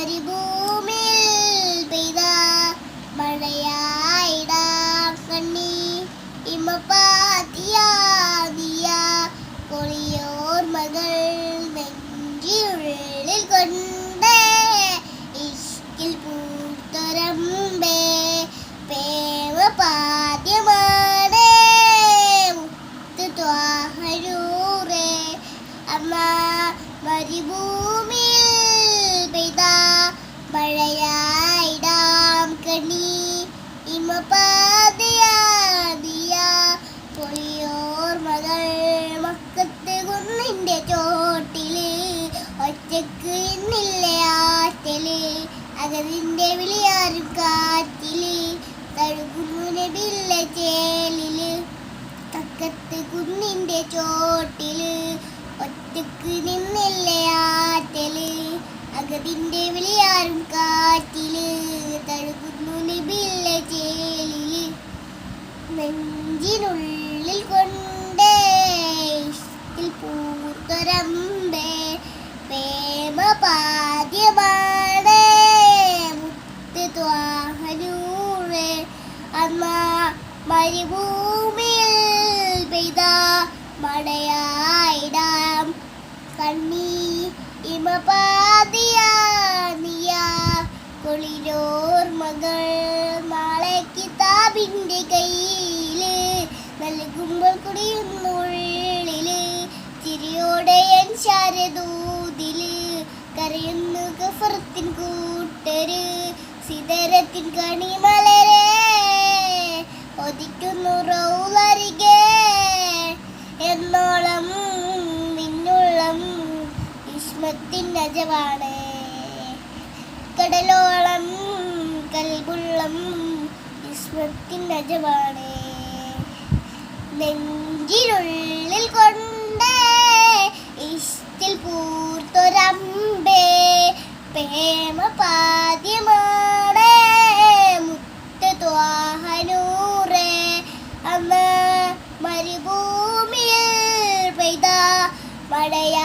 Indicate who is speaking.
Speaker 1: മരുഭൂമിയിൽ പെയ്ത മഴയായിടാം കണ്ണി ഇമപാതിയാതിയ പൊളിയോർമകൾ നെഞ്ചിനുള്ളിൽ കൊണ്ട് ഇഷ്കിൽ പൂത്തൊരമ്പേ പ്രേമപാദ്യമാണ് മുത്ത് ത്വാഹരൂറേ അമ്മ മരുഭൂമിയിൽ പെയ്ത മഴയായിടാം കണ്ണി ഇമപാതിയാതിയ പൊളിയോർമകൾ മക്കത്ത് കുന്നിൻ്റെ ചോട്ടില് ഒറ്റക്ക് ഇന്നില്ല ആറ്റല് അകതിൻ്റെ വിളിയാരും കാറ്റില് തഴുകുന്നു നബില്ല ചേലില് തക്കത്ത് കുന്നിൻ്റെ ചോട്ടില് ഒറ്റക്ക് നിന്നില്ല ആറ്റല് അകതിൻ്റെ വിളിയാരും കാറ്റില് തഴുകുന്നു നബില്ല ചേലില് നെഞ്ചിനുള്ളിൽ കൊണ്ടേ ഇഷ്കിൽ പൂത്തൊരമ്പേ പ്രേമപാദ്യമാണ് മുത്ത് ത്വാഹരൂറേ അമ്മ മരുഭൂമിയിൽ പെയ്ത മഴയായിടാം കണ്ണി ഇമപാതിയാനിയ കുളിരോർമകൾ നാളെ കിതാബിൻ്റെ കയ്യില് നൽകുമ്പോൾ കുടിയുന്നുള്ളില് ചിരിയോടെ എൻ ശാരദൂതില് കരയുന്നു ഗഫറത്തിൻ കൂട്ടര് സിദരത്തിൻ കണിമലരെ ഒതിക്കുന്നു റൗളരികെ എന്നോളം നിന്നുള്ളം ഇസ്മത്തിൻ നജവാണ് കടലോളം കൽബുള്ളം ഇസ്മത്തിൻ നജവാണ് നെഞ്ചിനുള്ളിൽ കൊണ്ട് ഇഷ്കിൽ പൂർത്തൊരമ്പേ പ്രേമപാദ്യമാണ് മുത്ത് ത്വാഹരൂറേ അമ്മ മരുഭൂമിയിൽ പെയ്ത മഴയ